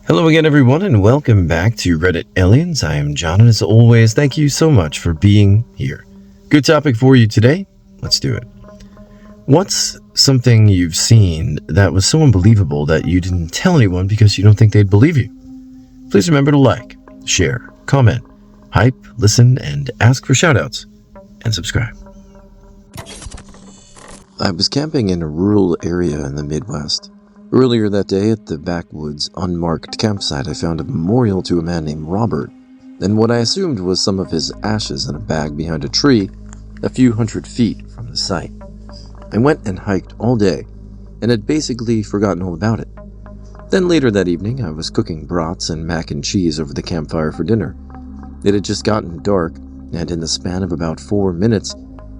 Hello again, everyone, and welcome back to Reddit Aliens. I am John, and as always, thank you so much for being here. Good topic for you today. Let's do it. What's something you've seen that was so unbelievable that you didn't tell anyone because you don't think they'd believe you? Please remember to like, share, comment, hype, listen, and ask for shoutouts, and subscribe. I was camping in a rural area in the Midwest. Earlier that day at the backwoods, unmarked campsite, I found a memorial to a man named Robert, and what I assumed was some of his ashes in a bag behind a tree a few hundred feet from the site. I went and hiked all day, and had basically forgotten all about it. Then later that evening, I was cooking brats and mac and cheese over the campfire for dinner. It had just gotten dark, and in the span of about 4 minutes,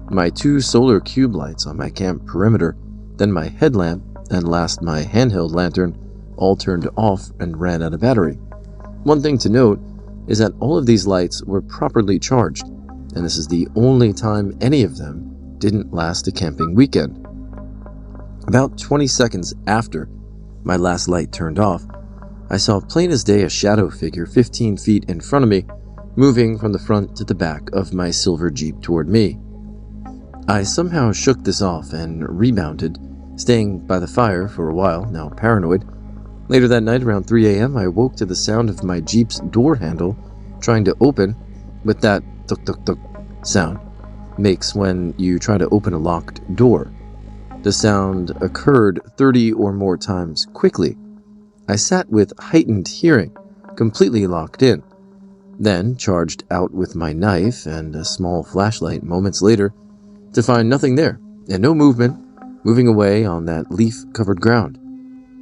my 2 solar cube lights on my camp perimeter, then my headlamp, and last my handheld lantern, all turned off and ran out of battery. One thing to note is that all of these lights were properly charged, and this is the only time any of them didn't last a camping weekend. About 20 seconds after my last light turned off, I saw plain as day a shadow figure 15 feet in front of me, moving from the front to the back of my silver Jeep toward me. I somehow shook this off and rebounded, staying by the fire for a while, now paranoid. Later that night, around 3 a.m., I woke to the sound of my Jeep's door handle trying to open with that tuk-tuk-tuk sound makes when you try to open a locked door. The sound occurred 30 or more times quickly. I sat with heightened hearing, completely locked in, then charged out with my knife and a small flashlight moments later to find nothing there and no movement moving away on that leaf-covered ground.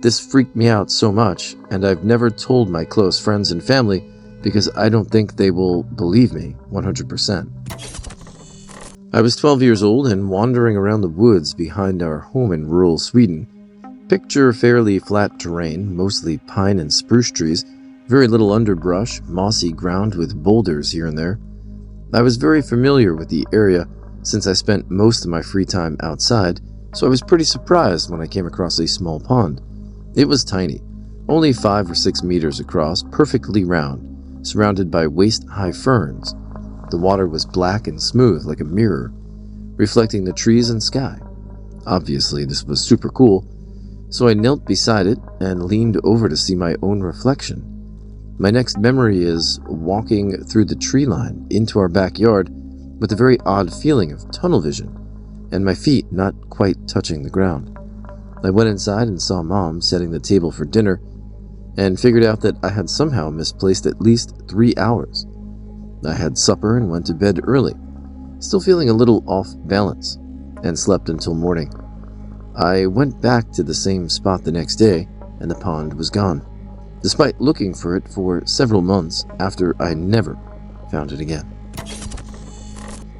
This freaked me out so much, and I've never told my close friends and family because I don't think they will believe me 100%. I was 12 years old and wandering around the woods behind our home in rural Sweden. Picture fairly flat terrain, mostly pine and spruce trees, very little underbrush, mossy ground with boulders here and there. I was very familiar with the area since I spent most of my free time outside, so I was pretty surprised when I came across a small pond. It was tiny, only 5 or 6 meters across, perfectly round, surrounded by waist-high ferns. The water was black and smooth like a mirror, reflecting the trees and sky. Obviously, this was super cool, so I knelt beside it and leaned over to see my own reflection. My next memory is walking through the tree line into our backyard with a very odd feeling of tunnel vision, and my feet not quite touching the ground. I went inside and saw Mom setting the table for dinner, and figured out that I had somehow misplaced at least 3 hours. I had supper and went to bed early, still feeling a little off balance, and slept until morning. I went back to the same spot the next day, and the pond was gone, despite looking for it for several months after I never found it again.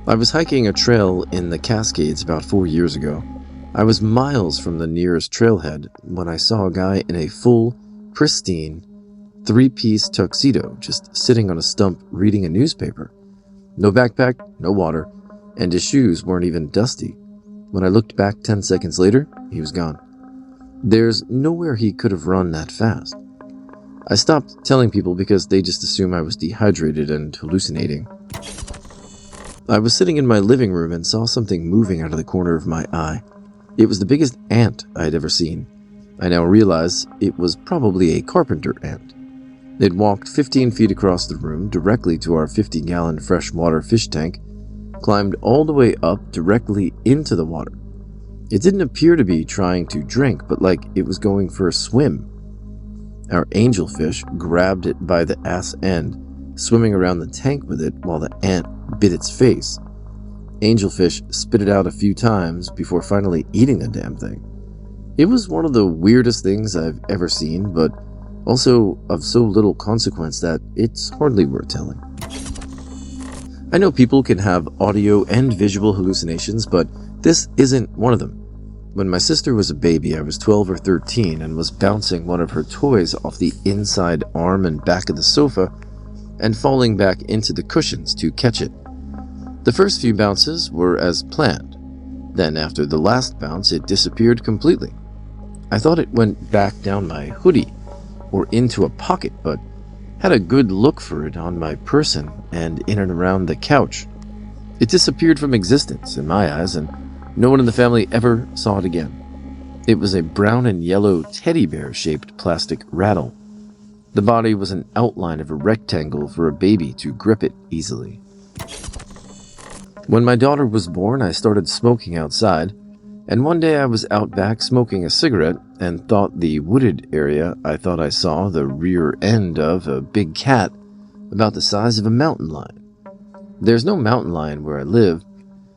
I was hiking a trail in the Cascades about 4 years ago. I was miles from the nearest trailhead when I saw a guy in a full, pristine, 3-piece tuxedo just sitting on a stump reading a newspaper. No backpack, no water, and his shoes weren't even dusty. When I looked back 10 seconds later, he was gone. There's nowhere he could have run that fast. I stopped telling people because they just assumed I was dehydrated and hallucinating. I was sitting in my living room and saw something moving out of the corner of my eye. It was the biggest ant I had ever seen. I now realize it was probably a carpenter ant. It walked 15 feet across the room directly to our 50-gallon freshwater fish tank, climbed all the way up directly into the water. It didn't appear to be trying to drink, but like it was going for a swim. Our angelfish grabbed it by the ass end, swimming around the tank with it while the ant bit its face. Angelfish spit it out a few times before finally eating the damn thing. It was one of the weirdest things I've ever seen, but also of so little consequence that it's hardly worth telling. I know people can have audio and visual hallucinations, but this isn't one of them. When my sister was a baby, I was 12 or 13 and was bouncing one of her toys off the inside arm and back of the sofa and falling back into the cushions to catch it. The first few bounces were as planned. Then after the last bounce, it disappeared completely. I thought it went back down my hoodie, or into a pocket, but had a good look for it on my person and in and around the couch. It disappeared from existence in my eyes, and no one in the family ever saw it again. It was a brown and yellow teddy bear-shaped plastic rattle. The body was an outline of a rectangle for a baby to grip it easily. When my daughter was born, I started smoking outside, and one day I was out back smoking a cigarette and thought the wooded area I thought I saw the rear end of a big cat about the size of a mountain lion. There's no mountain lion where I live,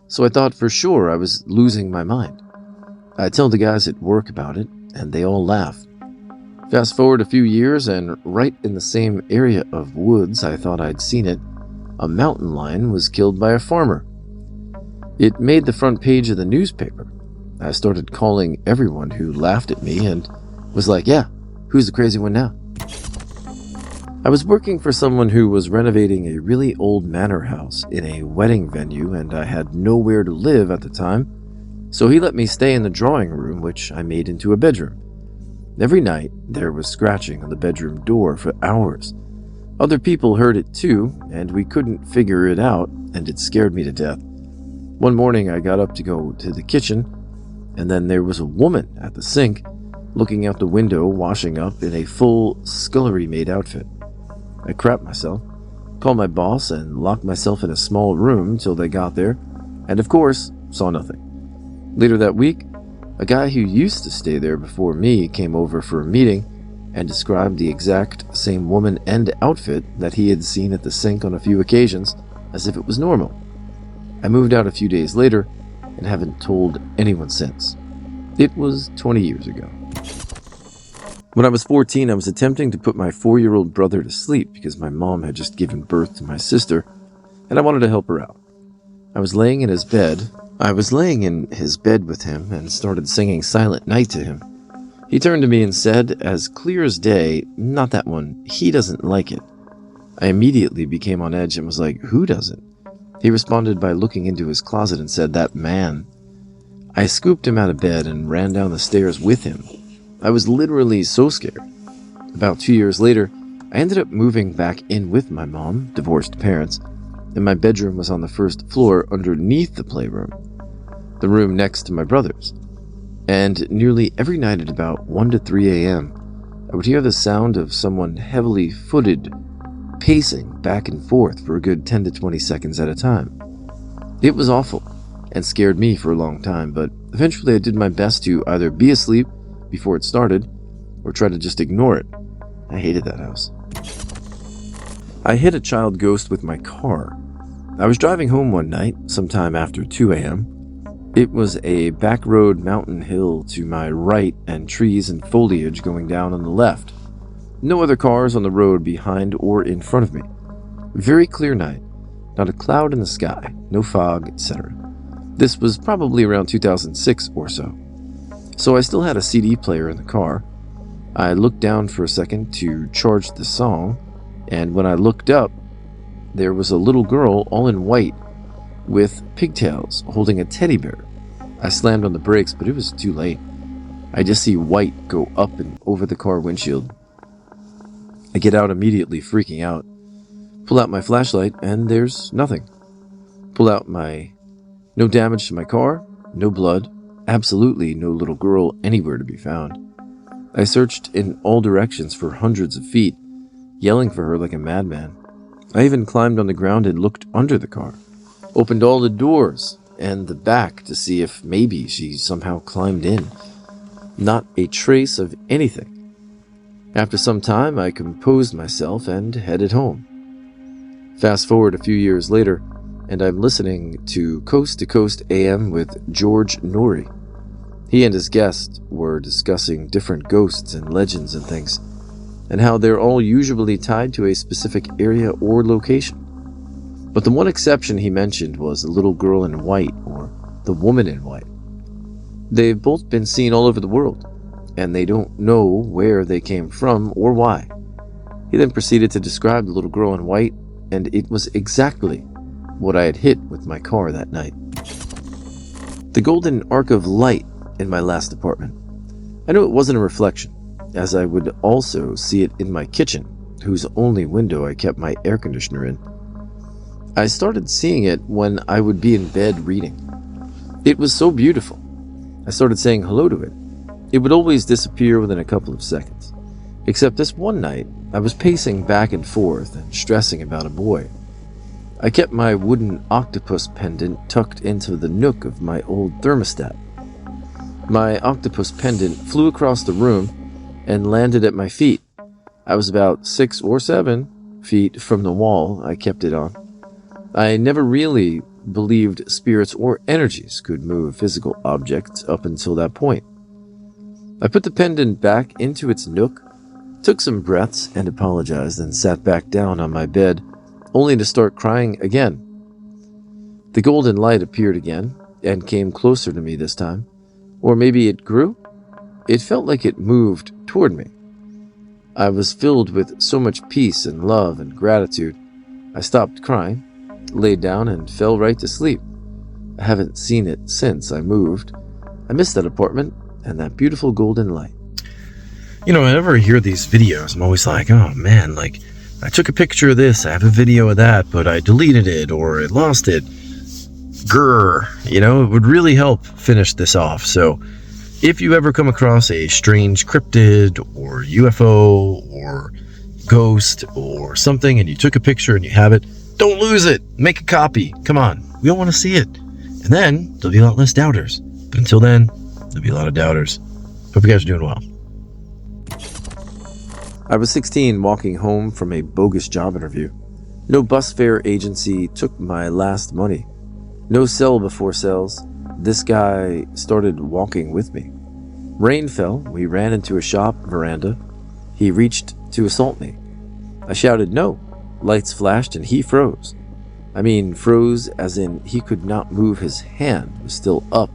so I thought for sure I was losing my mind. I tell the guys at work about it, and they all laugh. Fast forward a few years, and right in the same area of woods I thought I'd seen it, a mountain lion was killed by a farmer. It made the front page of the newspaper. I started calling everyone who laughed at me and was like, yeah, who's the crazy one now? I was working for someone who was renovating a really old manor house in a wedding venue, and I had nowhere to live at the time, so he let me stay in the drawing room, which I made into a bedroom. Every night, there was scratching on the bedroom door for hours. Other people heard it too, and we couldn't figure it out, and it scared me to death. One morning, I got up to go to the kitchen, and then there was a woman at the sink, looking out the window, washing up in a full scullery-maid outfit. I crapped myself, called my boss, and locked myself in a small room till they got there, and of course, saw nothing. Later that week, a guy who used to stay there before me came over for a meeting and described the exact same woman and outfit that he had seen at the sink on a few occasions as if it was normal. I moved out a few days later and haven't told anyone since. It was 20 years ago. When I was 14, I was attempting to put my 4-year-old brother to sleep because my mom had just given birth to my sister, and I wanted to help her out. I was laying in his bed with him and started singing Silent Night to him. He turned to me and said, as clear as day, not that one, he doesn't like it. I immediately became on edge and was like, who doesn't? He responded by looking into his closet and said, that man. I scooped him out of bed and ran down the stairs with him. I was literally so scared. About 2 years later, I ended up moving back in with my mom, divorced parents, and my bedroom was on the first floor underneath the playroom, the room next to my brother's. And nearly every night at about 1 to 3 a.m., I would hear the sound of someone heavily footed pacing back and forth for a good 10 to 20 seconds at a time. It was awful and scared me for a long time, but eventually I did my best to either be asleep before it started or try to just ignore it. I hated that house. I hit a child ghost with my car. I was driving home one night, sometime after 2 a.m. It was a back road mountain hill to my right and trees and foliage going down on the left. No other cars on the road behind or in front of me. Very clear night, not a cloud in the sky, no fog, etc. This was probably around 2006 or so. So I still had a CD player in the car. I looked down for a second to charge the song, and when I looked up, there was a little girl all in white with pigtails holding a teddy bear. I slammed on the brakes, but it was too late. I just see white go up and over the car windshield. I get out immediately, freaking out. Pull out my flashlight, and there's nothing. No damage to my car, no blood, absolutely no little girl anywhere to be found. I searched in all directions for hundreds of feet, yelling for her like a madman. I even climbed on the ground and looked under the car, opened all the doors and the back to see if maybe she somehow climbed in. Not a trace of anything. After some time, I composed myself and headed home. Fast forward a few years later, and I'm listening to Coast AM with George Norrie. He and his guest were discussing different ghosts and legends and things, and how they're all usually tied to a specific area or location. But the one exception he mentioned was the little girl in white, or the woman in white. They've both been seen all over the world, and they don't know where they came from or why. He then proceeded to describe the little girl in white, and it was exactly what I had hit with my car that night. The golden arc of light in my last apartment. I knew it wasn't a reflection. as I would also see it in my kitchen, whose only window I kept my air conditioner in. I started seeing it when I would be in bed reading. It was so beautiful. I started saying hello to it. It would always disappear within a couple of seconds. Except this one night, I was pacing back and forth and stressing about a boy. I kept my wooden octopus pendant tucked into the nook of my old thermostat. My octopus pendant flew across the room and landed at my feet. I was about 6 or 7 feet from the wall I kept it on. I never really believed spirits or energies could move physical objects up until that point. I put the pendant back into its nook, took some breaths and apologized, and sat back down on my bed, only to start crying again. The golden light appeared again and came closer to me this time. Or maybe it grew? It felt like it moved toward me. I was filled with so much peace and love and gratitude. I stopped crying, laid down, and fell right to sleep. I haven't seen it since I moved. I miss that apartment and that beautiful golden light. Whenever I hear these videos, I'm always like, oh man, I took a picture of this, I have a video of that, but I deleted it or I lost it. Grr, it would really help finish this off. So if you ever come across a strange cryptid or UFO or ghost or something and you took a picture and you have it, don't lose it. Make a copy. Come on. We all want to see it. And then there'll be a lot less doubters. But until then, there'll be a lot of doubters. Hope you guys are doing well. I was 16 walking home from a bogus job interview. No bus fare agency took my last money. No sell before sales. This guy started walking with me. Rain fell. We ran into a shop veranda. He reached to assault me. I shouted no. Lights flashed and he froze. I mean, froze as in he could not move. His hand was still up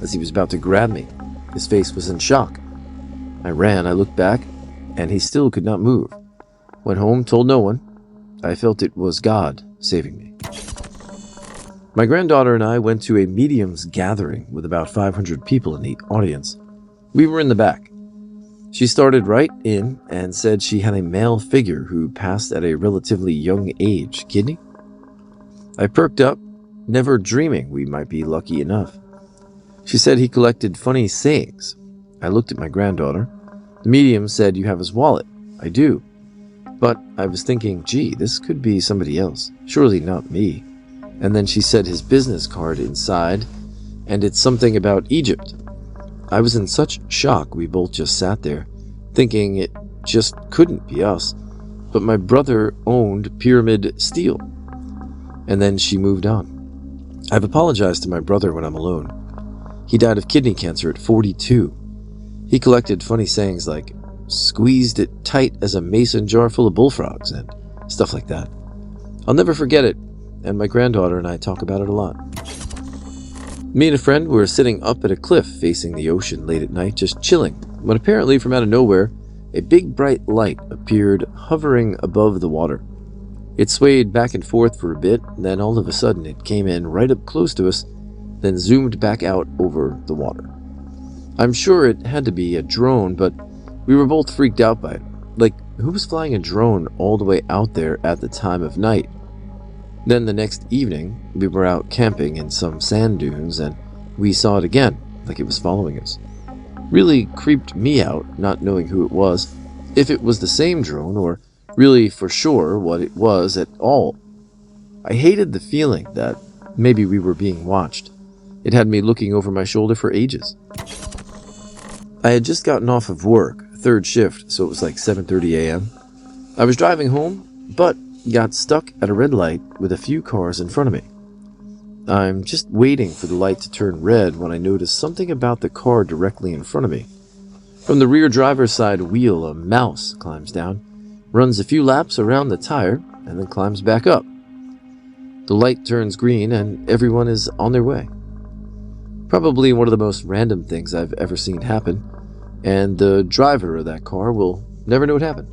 as he was about to grab me. His face was in shock. I ran. I looked back, and he still could not move. Went home, told no one. I felt it was God saving me. My granddaughter and I went to a medium's gathering with about 500 people in the audience. We were in the back. She started right in and said she had a male figure who passed at a relatively young age. Kidding? I perked up, never dreaming we might be lucky enough. She said he collected funny sayings. I looked at my granddaughter. The medium said, "You have his wallet." I do. But I was thinking, gee, this could be somebody else. Surely not me. And then she said his business card inside, and it's something about Egypt. I was in such shock we both just sat there, thinking it just couldn't be us. But my brother owned Pyramid Steel. And then she moved on. I've apologized to my brother when I'm alone. He died of kidney cancer at 42. He collected funny sayings like, squeezed it tight as a mason jar full of bullfrogs, and stuff like that. I'll never forget it, and my granddaughter and I talk about it a lot. Me and a friend were sitting up at a cliff facing the ocean late at night, just chilling, when apparently from out of nowhere, a big bright light appeared hovering above the water. It swayed back and forth for a bit, then all of a sudden it came in right up close to us, then zoomed back out over the water. I'm sure it had to be a drone, but we were both freaked out by it. Like, who was flying a drone all the way out there at the time of night? Then the next evening, we were out camping in some sand dunes, and we saw it again, like it was following us. Really creeped me out, not knowing who it was, if it was the same drone, or really for sure what it was at all. I hated the feeling that maybe we were being watched. It had me looking over my shoulder for ages. I had just gotten off of work, third shift, so it was like 7:30 a.m. I was driving home, but got stuck at a red light with a few cars in front of me. I'm just waiting for the light to turn red when I noticed something about the car directly in front of me. From the rear driver's side wheel, a mouse climbs down, runs a few laps around the tire, and then climbs back up. The light turns green and everyone is on their way. Probably one of the most random things I've ever seen happen, and the driver of that car will never know what happened.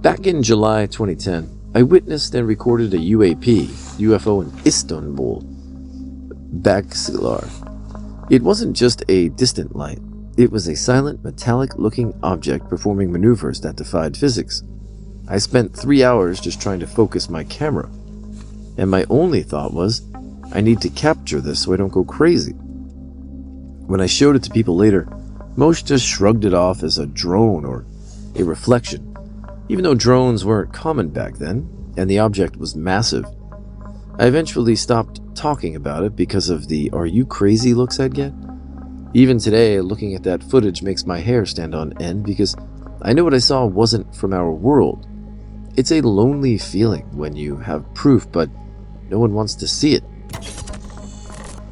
Back in July 2010, I witnessed and recorded a UFO in Istanbul, Baksilar. It wasn't just a distant light. It was a silent, metallic-looking object performing maneuvers that defied physics. I spent 3 hours just trying to focus my camera, and my only thought was, I need to capture this so I don't go crazy. When I showed it to people later, most just shrugged it off as a drone or a reflection, even though drones weren't common back then, and the object was massive. I eventually stopped talking about it because of the "are you crazy" looks I'd get. Even today, looking at that footage makes my hair stand on end because I know what I saw wasn't from our world. It's a lonely feeling when you have proof, but no one wants to see it.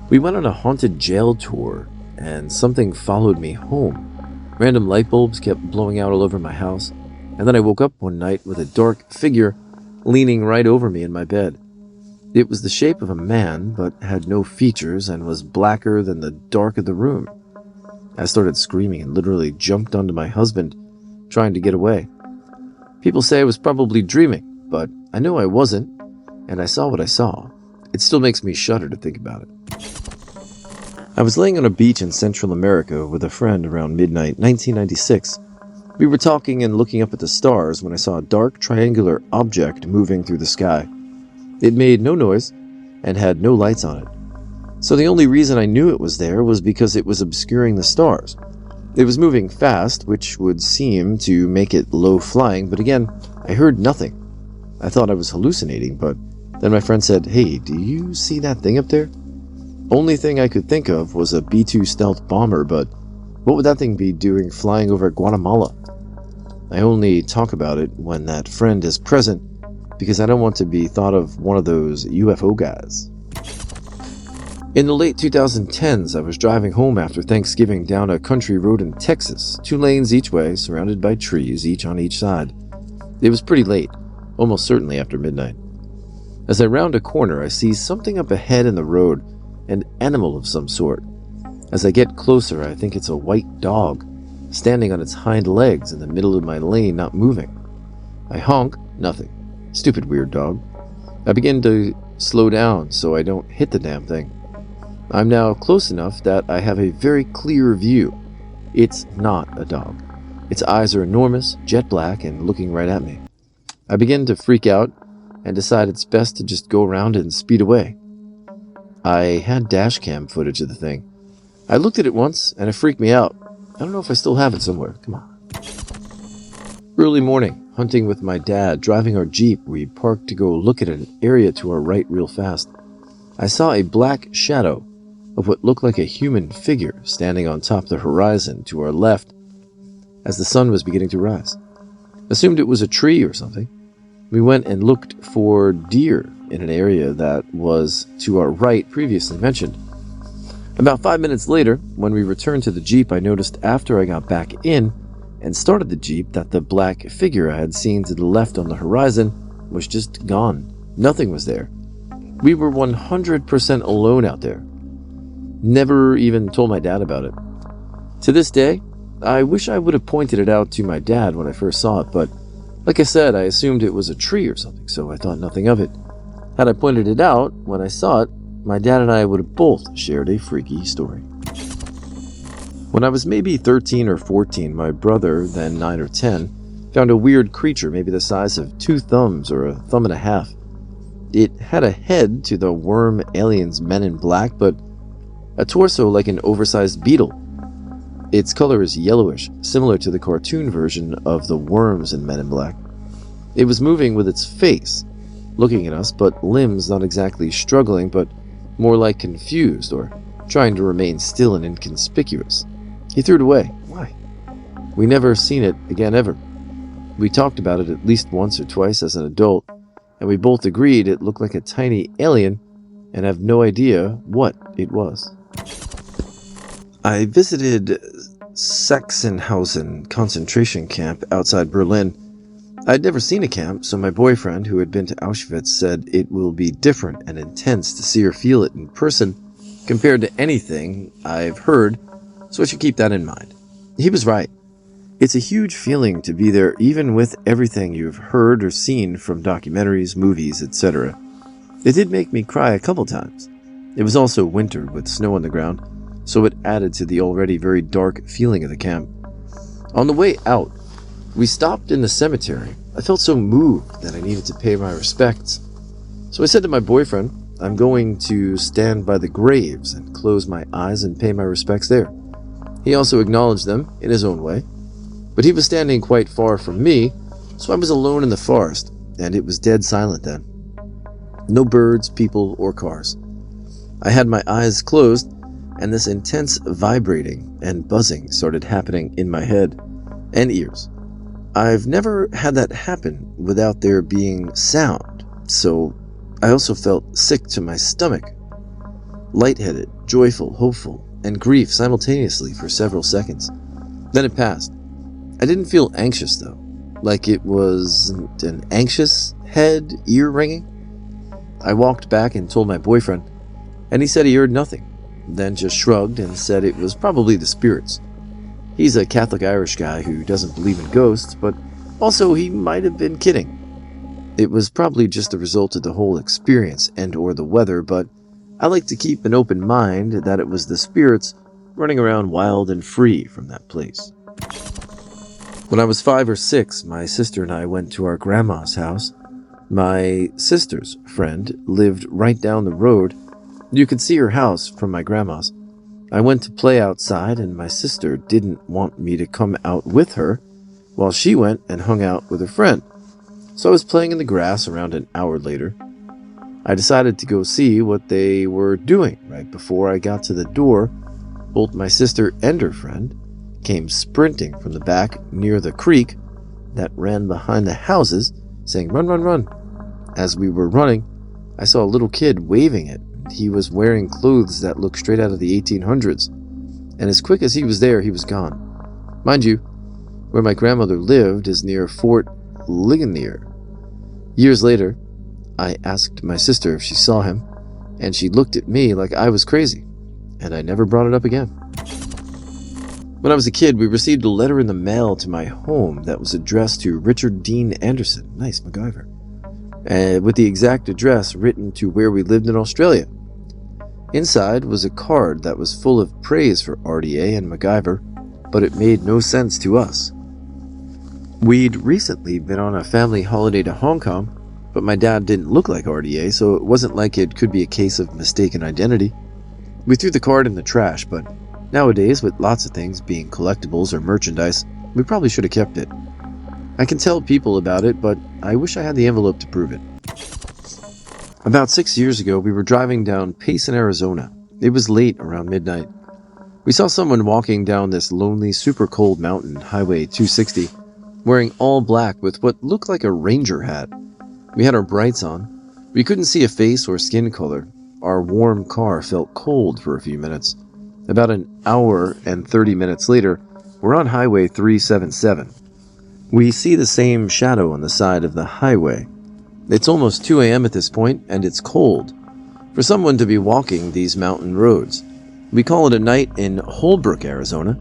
We went on a haunted jail tour, and something followed me home. Random light bulbs kept blowing out all over my house, and then I woke up one night with a dark figure leaning right over me in my bed. It was the shape of a man, but had no features and was blacker than the dark of the room. I started screaming and literally jumped onto my husband, trying to get away. People say I was probably dreaming, but I know I wasn't, and I saw what I saw. It still makes me shudder to think about it. I was laying on a beach in Central America with a friend around midnight, 1996. We were talking and looking up at the stars when I saw a dark triangular object moving through the sky. It made no noise and had no lights on it. So the only reason I knew it was there was because it was obscuring the stars. It was moving fast, which would seem to make it low flying, but again, I heard nothing. I thought I was hallucinating, but then my friend said, "Hey, do you see that thing up there?" Only thing I could think of was a B-2 stealth bomber, but what would that thing be doing flying over Guatemala? I only talk about it when that friend is present, because I don't want to be thought of one of those UFO guys. In the late 2010s, I was driving home after Thanksgiving down a country road in Texas, 2 lanes each way, surrounded by trees, each on each side. It was pretty late, almost certainly after midnight. As I round a corner, I see something up ahead in the road, an animal of some sort. As I get closer, I think it's a white dog, standing on its hind legs in the middle of my lane, not moving. I honk, nothing. Stupid weird dog. I begin to slow down so I don't hit the damn thing. I'm now close enough that I have a very clear view. It's not a dog. Its eyes are enormous, jet black, and looking right at me. I begin to freak out and decide it's best to just go around and speed away. I had dash cam footage of the thing. I looked at it once and it freaked me out. I don't know if I still have it somewhere. Come on. Early morning, hunting with my dad, driving our Jeep, we parked to go look at an area to our right real fast. I saw a black shadow of what looked like a human figure standing on top of the horizon to our left as the sun was beginning to rise. Assumed it was a tree or something. We went and looked for deer in an area that was to our right previously mentioned. About 5 minutes later, when we returned to the Jeep, I noticed after I got back in and started the Jeep that the black figure I had seen to the left on the horizon was just gone. Nothing was there. We were 100% alone out there. Never even told my dad about it. To this day, I wish I would have pointed it out to my dad when I first saw it, but like I said, I assumed it was a tree or something, so I thought nothing of it. Had I pointed it out when I saw it, my dad and I would have both shared a freaky story. When I was maybe 13 or 14, my brother, then 9 or 10, found a weird creature maybe the size of 2 thumbs or a thumb and a half. It had a head to the worm aliens Men in Black, but a torso like an oversized beetle. Its color is yellowish, similar to the cartoon version of the worms in Men in Black. It was moving with its face, looking at us, but limbs not exactly struggling, but more like confused or trying to remain still and inconspicuous. He threw it away. Why? We never seen it again ever. We talked about it at least once or twice as an adult, and we both agreed it looked like a tiny alien and have no idea what it was. I visited Sachsenhausen concentration camp outside Berlin. I'd never seen a camp, so my boyfriend, who had been to Auschwitz, said it will be different and intense to see or feel it in person compared to anything I've heard, so I should keep that in mind. He was right. It's a huge feeling to be there, even with everything you've heard or seen from documentaries, movies, etc. It did make me cry a couple times. It was also winter with snow on the ground, so it added to the already very dark feeling of the camp. On the way out, we stopped in the cemetery. I felt so moved that I needed to pay my respects. So I said to my boyfriend, I'm going to stand by the graves and close my eyes and pay my respects there. He also acknowledged them in his own way, but he was standing quite far from me, so I was alone in the forest, and it was dead silent then. No birds, people, or cars. I had my eyes closed, and this intense vibrating and buzzing started happening in my head and ears. I've never had that happen without there being sound, so I also felt sick to my stomach, lightheaded, joyful, hopeful, and grief simultaneously for several seconds. Then it passed. I didn't feel anxious though, like it wasn't an anxious head, ear ringing. I walked back and told my boyfriend, and he said he heard nothing, then just shrugged and said it was probably the spirits. He's a Catholic Irish guy who doesn't believe in ghosts, but also he might have been kidding. It was probably just the result of the whole experience and or the weather, but I like to keep an open mind that it was the spirits running around wild and free from that place. When I was 5 or 6, my sister and I went to our grandma's house. My sister's friend lived right down the road. You could see her house from my grandma's. I went to play outside, and my sister didn't want me to come out with her while she went and hung out with her friend. So I was playing in the grass around an hour later. I decided to go see what they were doing. Right before I got to the door, both my sister and her friend came sprinting from the back near the creek that ran behind the houses, saying, "Run, run, run." As we were running, I saw a little kid waving it. He was wearing clothes that looked straight out of the 1800s, and as quick as he was there, he was gone. Mind you, where my grandmother lived is near Fort Ligonier. Years later, I asked my sister if she saw him, and she looked at me like I was crazy, and I never brought it up again. When I was a kid, we received a letter in the mail to my home that was addressed to Richard Dean Anderson. Nice, MacGyver. With the exact address written to where we lived in Australia. Inside was a card that was full of praise for RDA and MacGyver, but it made no sense to us. We'd recently been on a family holiday to Hong Kong, but my dad didn't look like RDA, so it wasn't like it could be a case of mistaken identity. We threw the card in the trash, but nowadays, with lots of things being collectibles or merchandise, we probably should have kept it. I can tell people about it, but I wish I had the envelope to prove it. About 6 years ago, we were driving down Payson, Arizona. It was late, around midnight. We saw someone walking down this lonely, super cold mountain, Highway 260, wearing all black with what looked like a ranger hat. We had our brights on. We couldn't see a face or skin color. Our warm car felt cold for a few minutes. About an hour and 30 minutes later, we're on Highway 377. We see the same shadow on the side of the highway. It's almost 2 a.m. at this point, and it's cold for someone to be walking these mountain roads. We call it a night in Holbrook, Arizona.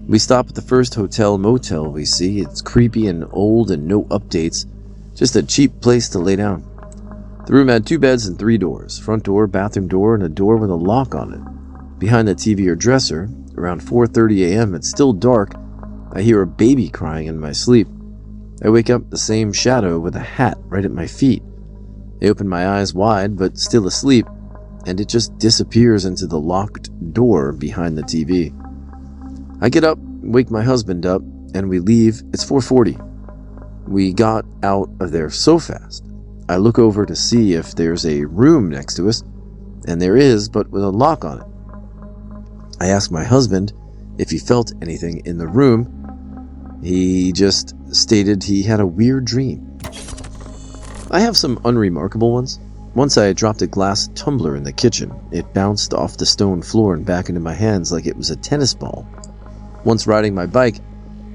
We stop at the first hotel-motel we see. It's creepy and old and no updates, just a cheap place to lay down. The room had 2 beds and 3 doors, front door, bathroom door, and a door with a lock on it. Behind the TV or dresser, around 4:30 a.m., it's still dark. I hear a baby crying in my sleep. I wake up the same shadow with a hat right at my feet. I open my eyes wide, but still asleep, and it just disappears into the locked door behind the TV. I get up, wake my husband up, and we leave. It's 4:40. We got out of there so fast. I look over to see if there's a room next to us, and there is, but with a lock on it. I ask my husband if he felt anything in the room. He just stated he had a weird dream. I have some unremarkable ones. Once I dropped a glass tumbler in the kitchen. It bounced off the stone floor and back into my hands like it was a tennis ball. Once riding my bike,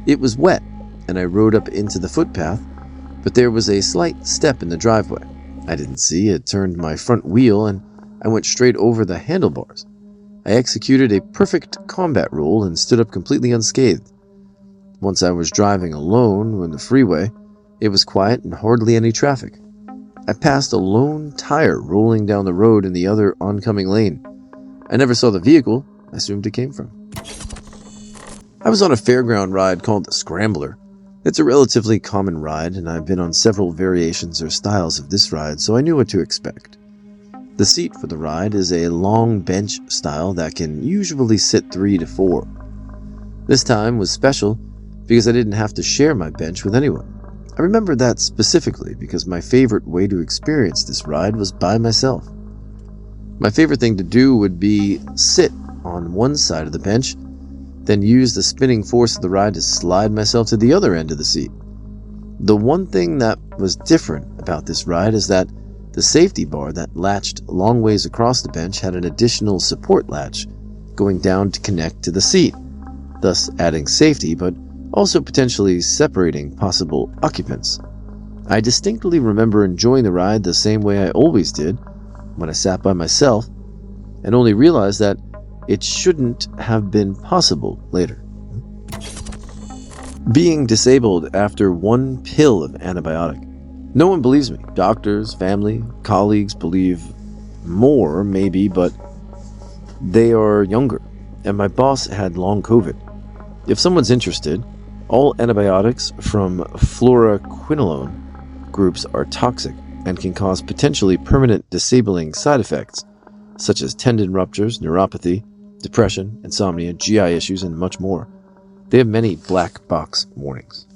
it was wet, and I rode up into the footpath, but there was a slight step in the driveway. I didn't see it, turned my front wheel, and I went straight over the handlebars. I executed a perfect combat roll and stood up completely unscathed. Once I was driving alone on the freeway. It was quiet and hardly any traffic. I passed a lone tire rolling down the road in the other oncoming lane. I never saw the vehicle, I assumed it came from. I was on a fairground ride called the Scrambler. It's a relatively common ride, and I've been on several variations or styles of this ride, so I knew what to expect. The seat for the ride is a long bench style that can usually sit 3 to 4. This time was special because I didn't have to share my bench with anyone. I remember that specifically because my favorite way to experience this ride was by myself. My favorite thing to do would be sit on one side of the bench, then use the spinning force of the ride to slide myself to the other end of the seat. The one thing that was different about this ride is that the safety bar that latched a long ways across the bench had an additional support latch going down to connect to the seat, thus adding safety but also potentially separating possible occupants. I distinctly remember enjoying the ride the same way I always did when I sat by myself, and only realized that it shouldn't have been possible later. Being disabled after one pill of antibiotic. No one believes me. Doctors, family, colleagues believe more, maybe, but they are younger, and my boss had long COVID. If someone's interested, all antibiotics from fluoroquinolone groups are toxic and can cause potentially permanent disabling side effects, such as tendon ruptures, neuropathy, depression, insomnia, GI issues, and much more. They have many black box warnings.